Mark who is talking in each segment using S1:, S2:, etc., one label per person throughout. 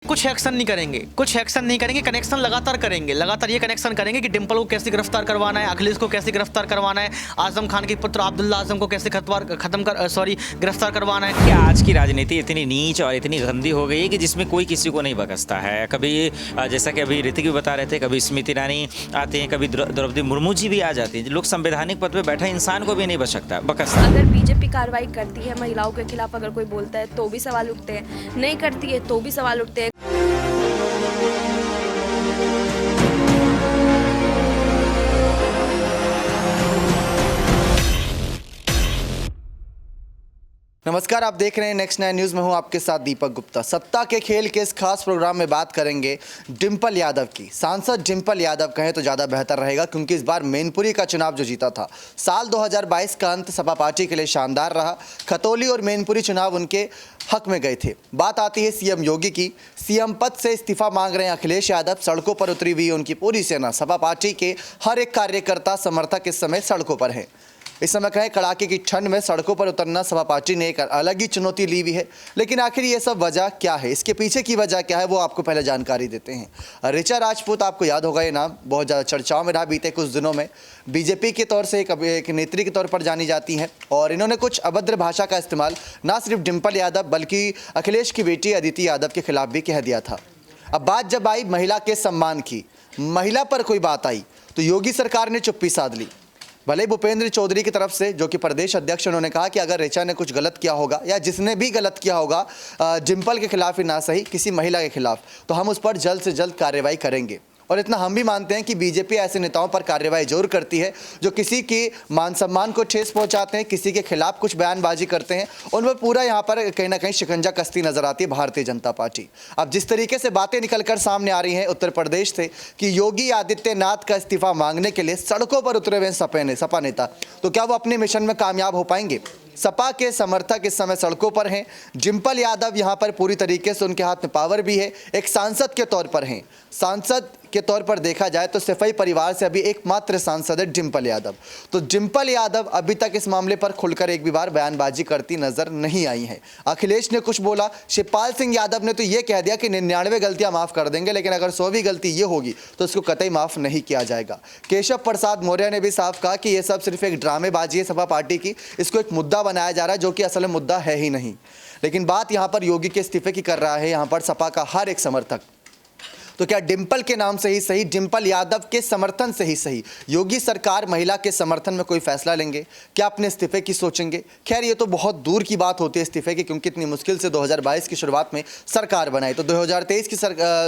S1: कुछ एक्शन नहीं करेंगे, कुछ एक्शन नहीं करेंगे, कनेक्शन लगातार करेंगे, लगातार ये कनेक्शन करेंगे कि डिंपल को कैसे गिरफ्तार करवाना है, अखिलेश को कैसे गिरफ्तार करवाना है, आजम खान के पुत्र अब्दुल्ला आजम को कैसे गिरफ्तार करवाना है।
S2: कि आज की राजनीति इतनी नीच और इतनी गंदी हो गई है कि जिसमें कोई किसी को नहीं बकसता है। कभी जैसा कि अभी ऋतिक भी बता रहे थे, कभी स्मृति ईरानी आते हैं, कभी द्रौपदी मुर्मू जी भी आ जाती हैं। लोग संवैधानिक पद पर बैठा इंसान को भी नहीं बकसता।
S3: अगर बीजेपी कार्रवाई करती है, महिलाओं के खिलाफ अगर कोई बोलता है तो भी सवाल उठते हैं, नहीं करती है तो भी सवाल उठते हैं।
S4: नमस्कार, आप देख रहे हैं नेक्स्ट 9 न्यूज़ में हूं आपके साथ दीपक गुप्ता। सत्ता के खेल के इस खास प्रोग्राम में बात करेंगे डिंपल यादव की। सांसद डिंपल यादव कहें तो ज़्यादा बेहतर रहेगा, क्योंकि इस बार मैनपुरी का चुनाव जो जीता था, साल 2022 का अंत सपा पार्टी के लिए शानदार रहा। खतौली और मैनपुरी चुनाव उनके हक में गए थे। बात आती है सीएम योगी की। सीएम पद से इस्तीफा मांग रहे हैं अखिलेश यादव। सड़कों पर उतरी हुई उनकी पूरी सेना। सपा पार्टी के हर एक कार्यकर्ता समर्थक इस समय सड़कों पर हैं। इस समय कहें कड़ाके की ठंड में सड़कों पर उतरना सपा पार्टी ने एक अलग ही चुनौती ली हुई है। लेकिन आखिर ये सब वजह क्या है, इसके पीछे की वजह क्या है, वो आपको पहले जानकारी देते हैं। ऋचा राजपूत, आपको याद होगा ये नाम, बहुत ज़्यादा चर्चाओं में रहा बीते कुछ दिनों में। बीजेपी के तौर से एक नेत्री के तौर पर जानी जाती हैं और इन्होंने कुछ अभद्र भाषा का इस्तेमाल ना सिर्फ डिंपल यादव बल्कि अखिलेश की बेटी अदिति यादव के खिलाफ भी कह दिया था। अब बात जब आई महिला के सम्मान की, महिला पर कोई बात आई तो योगी सरकार ने चुप्पी साध ली। भले भूपेंद्र चौधरी की तरफ से, जो कि प्रदेश अध्यक्ष, उन्होंने कहा कि अगर ऋचा ने कुछ गलत किया होगा या जिसने भी गलत किया होगा डिंपल के खिलाफ ही ना सही किसी महिला के खिलाफ, तो हम उस पर जल्द से जल्द कार्रवाई करेंगे। और इतना हम भी मानते हैं कि बीजेपी ऐसे नेताओं पर कार्रवाई जरूर करती है जो किसी के मान सम्मान को ठेस पहुंचाते हैं, किसी के खिलाफ कुछ बयानबाजी करते हैं। उन पर पूरा यहाँ पर कहीं ना कहीं शिकंजा कसती नजर आती है भारतीय जनता पार्टी। अब जिस तरीके से बातें निकलकर सामने आ रही हैं उत्तर प्रदेश से कि योगी आदित्यनाथ का इस्तीफा मांगने के लिए सड़कों पर उतरे हुए सपा नेता, तो क्या वो अपने मिशन में कामयाब हो पाएंगे? सपा के समर्थक इस समय सड़कों पर हैं। डिंपल यादव यहाँ पर पूरी तरीके से, उनके हाथ में पावर भी है, एक सांसद के तौर पर हैं। सांसद के तौर पर देखा जाए तो सिपाही परिवार से अभी एकमात्र सांसद है डिंपल यादव। तो डिंपल यादव अभी तक इस मामले पर खुलकर एक भी बार बयानबाजी करती नजर नहीं आई है। अखिलेश ने कुछ बोला, शिवपाल सिंह यादव ने तो ये कह दिया कि 99 गलतियां माफ कर देंगे, लेकिन अगर 100वीं गलती ये होगी तो उसको कतई माफ नहीं किया जाएगा। केशव प्रसाद मौर्य ने भी साफ कहा कि यह सब सिर्फ एक ड्रामेबाजी है सपा पार्टी की, इसको एक मुद्दा बनाया जा रहा है जो कि असल में मुद्दा है ही नहीं। लेकिन बात यहाँ पर योगी के इस्तीफे की कर रहा है यहाँ पर सपा का हर एक समर्थक। तो क्या डिंपल के नाम से ही सही, डिंपल यादव के समर्थन से ही सही योगी सरकार महिला के समर्थन में कोई फैसला लेंगे? क्या अपने इस्तीफे की सोचेंगे? खैर, ये तो बहुत दूर की बात होती है इस्तीफे की, क्योंकि इतनी मुश्किल से 2022 की शुरुआत में सरकार बनाई, तो 2023 की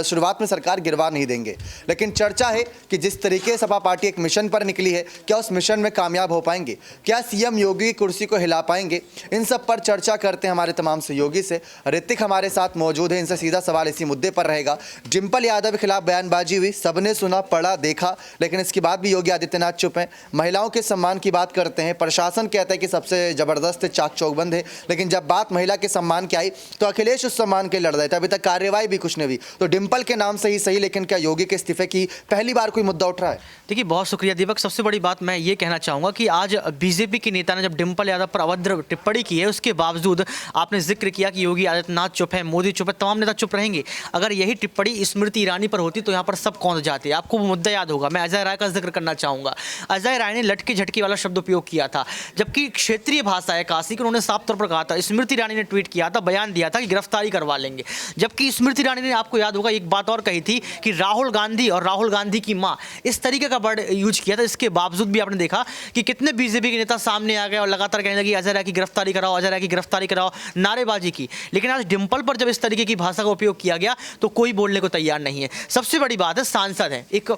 S4: शुरुआत में सरकार गिरवा नहीं देंगे। लेकिन चर्चा है कि जिस तरीके से सपा पार्टी एक मिशन पर निकली है, क्या उस मिशन में कामयाब हो पाएंगे? क्या सीएम योगी की कुर्सी को हिला पाएंगे? इन सब पर चर्चा करते हैं हमारे तमाम सहयोगी से। ऋतिक हमारे साथ मौजूद है, इनसे सीधा सवाल इसी मुद्दे पर रहेगा। डिंपल यादव के खिलाफ बयानबाजी हुई, सबने सुना, पढ़ा, देखा, लेकिन इसके बाद भी योगी आदित्यनाथ चुप हैं। महिलाओं के सम्मान की बात करते हैं, प्रशासन कहता है कि सबसे जबरदस्त चाक चौबंद है, लेकिन जब बात महिला के सम्मान की आई तो अखिलेश उस सम्मान के लड़ रहे थे। अभी तक कार्रवाई भी कुछ नहीं हुई। तो डिंपल के नाम से ही सही, लेकिन क्या योगी के इस्तीफे की पहली बार कोई मुद्दा उठ रहा है?
S1: देखिए, बहुत शुक्रिया दीपक। सबसे बड़ी बात मैं ये कहना चाहूँगा कि आज बीजेपी के नेता ने जब डिंपल यादव पर अभद्र टिप्पणी की है, उसके बावजूद आपने जिक्र किया कि योगी आदित्यनाथ चुप है, मोदी चुप है, तमाम नेता चुप रहेंगे। अगर यही टिप्पणी स्मृति ईरानी पर होती तो यहाँ पर सब कौन जाते। आपको वो मुद्दा याद होगा, मैं अजय राय का जिक्र करना चाहूँगा। अजय राय ने लटके झटके वाला शब्द उपयोग किया था, जबकि क्षेत्रीय भाषा है काशी की। उन्होंने साफ तौर पर कहा था, स्मृति ईरानी ने ट्वीट किया था, बयान दिया था कि गिरफ्तारी करवा लेंगे। जबकि स्मृति ईरानी ने, आपको याद होगा, एक बात और कही थी कि राहुल गांधी और राहुल गांधी की माँ, इस तरीके का वर्ड यूज किया था। इसके बावजूद भी आपने देखा कि कितने बीजेपी के नेता सामने आ गए और लगातार कहने लगे अजय राय की गिरफ्तारी कराओ, अजय राय की गिरफ्तारी कराओ, नारेबाजी की। लेकिन आज डिंपल पर जब इस तरीके की भाषा का उपयोग किया गया तो कोई बोलने को तैयार नहीं है। सबसे बड़ी बात है, सांसद है, एक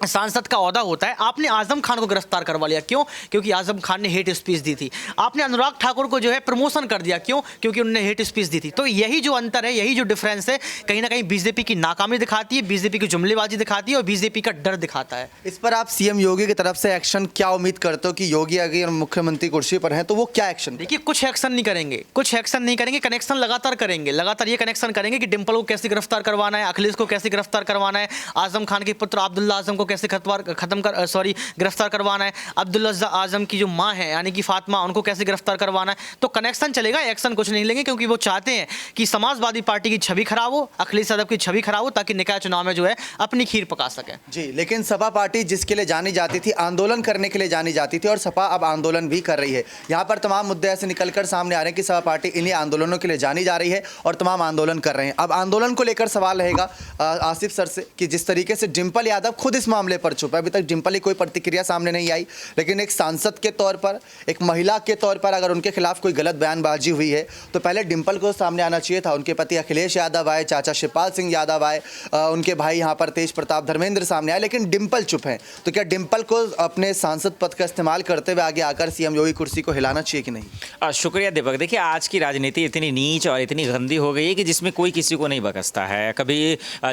S1: सांसद का ओहदा होता है। आपने आजम खान को गिरफ्तार करवा लिया, क्यों? क्योंकि आजम खान ने हेट स्पीच दी थी। आपने अनुराग ठाकुर को जो है प्रमोशन कर दिया, क्यों? क्योंकि उन्होंने हेट स्पीच दी थी। तो यही जो अंतर है, यही जो डिफरेंस है, कहीं ना कहीं बीजेपी की नाकामी दिखाती है, बीजेपी की जुमलेबाजी दिखाती है और बीजेपी का डर दिखाता है।
S4: इस पर आप सीएम योगी की तरफ से एक्शन क्या उम्मीद करते हो कि योगी अगर मुख्यमंत्री कुर्सी पर हैं तो वो क्या एक्शन?
S1: देखिए, कुछ एक्शन नहीं करेंगे, कुछ एक्शन नहीं करेंगे, कनेक्शन लगातार करेंगे, लगातार ये कनेक्शन करेंगे कि डिंपल को कैसे गिरफ्तार करवाना है, अखिलेश को कैसे गिरफ्तार करवाना है, आजम खान के पुत्र अब्दुल्ला आजम को कैसे गिरफ्तार करवाना है, अब्दुल रज़्ज़ा आज़म की जो माँ है यानी कि फातिमा, उनको कैसे गिरफ्तार करवाना है। तो कनेक्शन चलेगा, एक्शन कुछ नहीं लेंगे, क्योंकि वो चाहते हैं कि समाजवादी पार्टी की छवि खराब हो, अखिलेश यादव की छवि खराब हो, ताकि निकाय चुनाव में जो है अपनी खीर पका सके।
S4: जी, लेकिन सपा पार्टी जिसके लिए जानी जाती थी, आंदोलन करने के लिए जानी जाती थी, और सपा अब आंदोलन भी कर रही है। यहाँ पर तमाम मुद्दे ऐसे निकलकर सामने आ रहे हैं कि सपा पार्टी इन्हीं आंदोलनों के लिए जानी जा रही है और तमाम आंदोलन कर रहे हैं। अब आंदोलन को लेकर सवाल रहेगा आसिफ सर से कि जिस तरीके से डिंपल यादव खुद इस मामले पर चुप है, अभी तक डिंपल की कोई प्रतिक्रिया सामने नहीं आई, लेकिन एक सांसद के तौर पर, एक महिला के तौर पर अगर उनके खिलाफ कोई गलत बयानबाजी हुई है तो पहले डिंपल को सामने आना चाहिए था। उनके पति अखिलेश यादव आए, चाचा शिवपाल सिंह यादव आए, उनके भाई यहाँ पर तेज प्रताप धर्मेंद्र सामने आए, लेकिन डिंपल चुप हैं। तो क्या डिंपल को अपने सांसद पद का इस्तेमाल करते हुए आगे आकर सीएम योगी कुर्सी को हिलाना चाहिए कि नहीं?
S2: शुक्रिया दीपक। देखिए, आज की राजनीति इतनी नीच और इतनी गंदी हो गई है कि जिसमें कोई किसी को नहीं बकसता है। कभी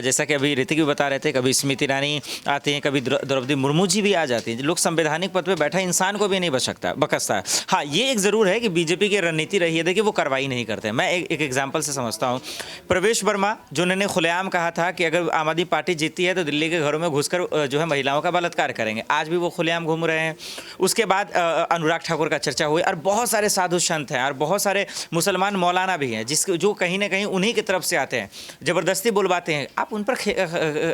S2: जैसा कि अभी ऋतिक भी बता रहे थे, कभी स्मृति ईरानी आती हैं, कभी द्रौपदी मुर्मू जी भी आ जाती हैं। लोग संवैधानिक पद पे बैठा इंसान को भी नहीं बकसता है। हाँ, ये एक ज़रूर है कि बीजेपी की रणनीति रही है, देखिए वो कार्रवाई नहीं करते। मैं एक एग्जाम्पल से समझता हूँ। प्रवेश वर्मा जो उन्होंने खुलेआम कहा था कि अगर आम आदमी पार्टी जीतती है तो दिल्ली के घरों में घुसकर जो है महिलाओं का बलात्कार करेंगे, आज भी वो खुलेआम घूम रहे हैं। उसके बाद अनुराग ठाकुर का चर्चा हुई, और बहुत सारे साधु संत हैं और बहुत सारे मुसलमान मौलाना भी हैं जो कहीं ना कहीं उन्हीं की तरफ से आते हैं, ज़बरदस्ती बुलवाते हैं। आप उन पर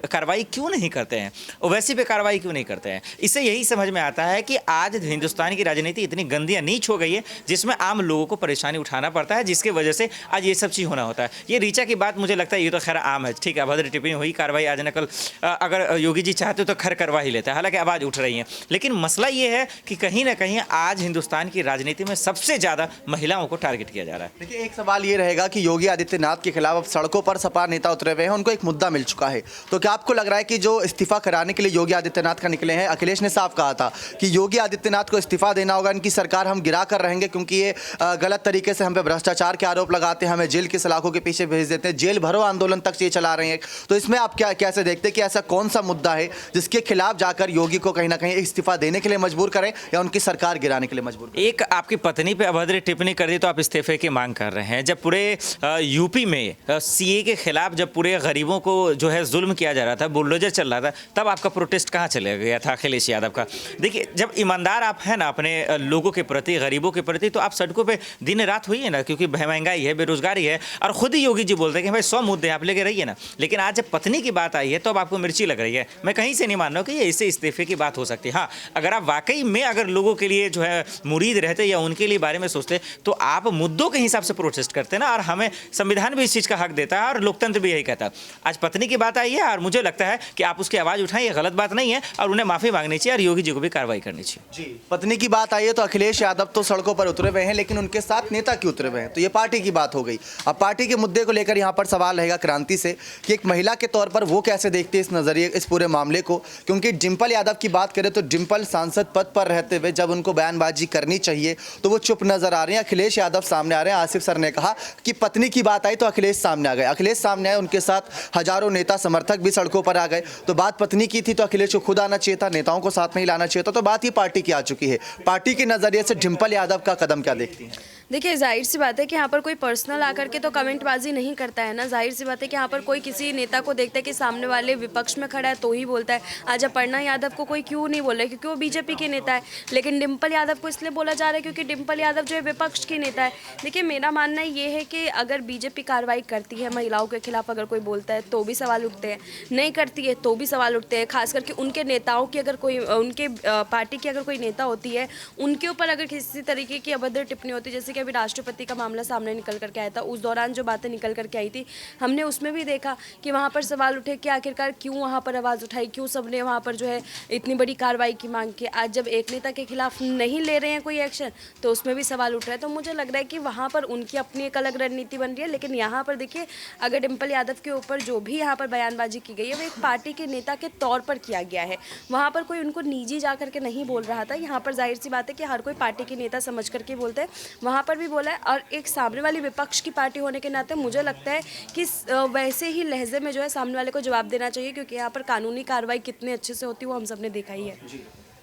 S2: कार्रवाई क्यों नहीं करते हैं? ओवैसी पे कार्रवाई क्यों नहीं करते हैं? इससे यही समझ में आता है कि आज हिंदुस्तान की राजनीति इतनी गंदी और नीच हो गई है जिसमें आम लोगों को परेशानी उठाना पड़ता है, जिसकी वजह से आज ये सब चीज़ होना होता है। ये रीचा की बात मुझे लगता है ये तो खैर आम है, ठीक है, अभद्र टिप्पणी हुई, कार्रवाई आज न कल अगर योगी जी चाहते तो खैर करवा ही लेता है, हालांकि आवाज़ उठ रही है। लेकिन मसला ये है कि कहीं ना कहीं आज हिंदुस्तान की राजनीति में सबसे ज़्यादा महिलाओं को टारगेट किया जा रहा है।
S4: देखिए, एक सवाल ये रहेगा कि योगी आदित्यनाथ के खिलाफ अब सड़कों पर सपा नेता उतरे हुए हैं, उनको एक मुद्दा मिल चुका है। तो क्या आपको लग रहा है कि जो इस्तीफा कराने के लिए योगी आदित्यनाथ का निकले हैं, अखिलेश ने साफ कहा था कि योगी आदित्यनाथ को इस्तीफा देना होगा, इनकी सरकार हम गिरा कर रहेंगे क्योंकि ये गलत तरीके से हम पे भ्रष्टाचार के आरोप लगाते हैं, हमें जेल की सलाखों के पीछे भेज देते हैं, जेल भरो आंदोलन तक ये चला रहे हैं। तो इसमें आप कैसे देखते हैं कि ऐसा कौन सा मुद्दा है जिसके खिलाफ जाकर योगी को कहीं ना कहीं इस्तीफा देने के लिए मजबूर करें या उनकी सरकार गिराने के लिए मजबूर करें?
S2: एक आपकी पत्नी पे अभद्र टिप्पणी कर दी तो आप इस्तीफे की मांग कर रहे हैं। जब पूरे यूपी में सीए के खिलाफ जब पूरे गरीबों को जो है जुल्म किया जा रहा था, बुलडोजर चल रहा था, तब आपका प्रोटेस्ट कहाँ चले गया था अखिलेश यादव का? देखिए, जब ईमानदार आप हैं ना अपने लोगों के प्रति, गरीबों के प्रति, तो आप सड़कों पे दिन रात हुई है ना, क्योंकि महंगाई है, बेरोजगारी है, और खुद ही योगी जी बोलते हैं कि भाई 100 मुद्दे आप लेके रहिए ना। लेकिन आज जब पत्नी की बात आई है तो अब आपको मिर्ची लग रही है। मैं कहीं से नहीं मान रहा हूँ कि ये इससे इस्तीफे की बात हो सकती है। हाँ, अगर आप वाकई में अगर लोगों के लिए जो है मुरीद रहते या उनके लिए बारे में सोचते तो आप मुद्दों के हिसाब से प्रोटेस्ट करते ना, और हमें संविधान भी इस चीज़ का हक देता है और लोकतंत्र भी यही कहता है। आज पत्नी की बात आई है और मुझे लगता है कि आप उसकी आवाज़ उठाएं, ये गलत बात नहीं है, और उन्हें माफ़ी मांगनी चाहिए और योगी जी को भी कार्रवाई करनी चाहिए।
S4: जी, पत्नी की बात आई है तो अखिलेश यादव तो सड़कों पर उतरे हुए हैं, लेकिन उनके साथ नेता क्यों उतरे हुए हैं? तो ये पार्टी की बात हो गई। अब पार्टी के मुद्दे को लेकर यहाँ पर सवाल रहेगा क्रांति से कि एक महिला के तौर पर वो कैसे देखती है इस नज़रिए, इस पूरे मामले को, क्योंकि डिंपल यादव की बात करें तो डिंपल सांसद पद पर रहते हुए जब उनको बयानबाजी करनी चाहिए तो वो चुप नजर आ रहे हैं। अखिलेश यादव सामने आ रहे हैं। आसिफ सर ने कहा कि पत्नी की बात आई तो अखिलेश सामने आ गए, अखिलेश सामने आए, उनके साथ हजारों नेता समर्थक भी सड़कों पर आ गए। तो बात पत्नी की थी तो अखिलेश को खुद आना चाहिए था, नेताओं को साथ में ही लाना चाहिए था। तो बात ही पार्टी की आ चुकी है। पार्टी के नजरिए से डिंपल यादव का कदम क्या देखती हैं?
S3: देखिए, जाहिर सी बात है कि यहाँ पर कोई पर्सनल आकर के तो कमेंटबाजी नहीं करता है ना। जाहिर सी बात है कि यहाँ पर कोई किसी नेता को देखता है कि सामने वाले विपक्ष में खड़ा है तो ही बोलता है। आज अपर्णा यादव को कोई क्यों नहीं बोल रहा है? क्योंकि वो बीजेपी के नेता है। लेकिन डिंपल यादव को इसलिए बोला जा रहा है क्योंकि डिंपल यादव जो है विपक्ष की नेता है। देखिए, मेरा मानना ये है कि अगर बीजेपी कार्रवाई करती है महिलाओं के खिलाफ, अगर कोई बोलता है तो भी सवाल उठते हैं, नहीं करती है तो भी सवाल उठते हैं। खास करके उनके नेताओं की, अगर कोई उनके पार्टी की अगर कोई नेता होती है, उनके ऊपर अगर किसी तरीके की अभद्र टिप्पणी होती है, जैसे कि अभी राष्ट्रपति का मामला सामने निकल करके आया था, उस दौरान जो बातें निकल करके आई थी, हमने उसमें भी देखा कि वहाँ पर सवाल उठे कि आखिरकार क्यों वहाँ पर आवाज़ उठाई, क्यों सबने वहाँ पर जो है इतनी बड़ी कार्रवाई की मांग की। आज जब एक नेता के खिलाफ नहीं ले रहे हैं कोई एक्शन तो उसमें भी सवाल उठ रहा है। तो मुझे लग रहा है कि वहाँ पर उनकी अपनी एक अलग रणनीति बन रही है। लेकिन यहाँ पर देखिए, अगर डिंपल यादव के ऊपर जो भी यहाँ पर बयानबाजी की गई है वो एक पार्टी के नेता के तौर पर किया गया है। वहाँ पर कोई उनको निजी जा करके नहीं बोल रहा था। यहाँ पर जाहिर सी बात है कि हर कोई पार्टी के नेता समझ करके बोलते हैं, वहाँ पर भी बोला है। और एक सामने वाली विपक्ष की पार्टी होने के नाते मुझे लगता है कि वैसे ही लहजे में जो है सामने वाले को जवाब देना चाहिए, क्योंकि यहाँ पर कानूनी कार्रवाई कितने अच्छे से होती है वो हम सब ने देखा ही है।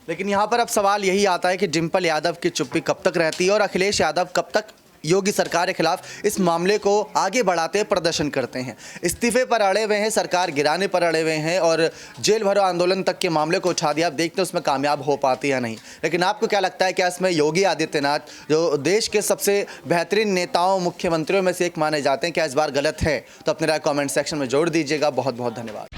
S4: लेकिन यहाँ पर अब सवाल यही आता है कि डिंपल यादव की चुप्पी कब तक रहती है और अखिलेश यादव कब तक योगी सरकार के खिलाफ इस मामले को आगे बढ़ाते प्रदर्शन करते हैं। इस्तीफे पर अड़े हुए हैं, सरकार गिराने पर अड़े हुए हैं और जेल भरो आंदोलन तक के मामले को उठा दिया। आप देखते हैं उसमें कामयाब हो पाती या नहीं। लेकिन आपको क्या लगता है, क्या इसमें योगी आदित्यनाथ जो देश के सबसे बेहतरीन नेताओं मुख्यमंत्रियों में से एक माने जाते हैं, क्या इस बार गलत है? तो अपने राय कमेंट सेक्शन में जोड़ दीजिएगा। बहुत बहुत धन्यवाद।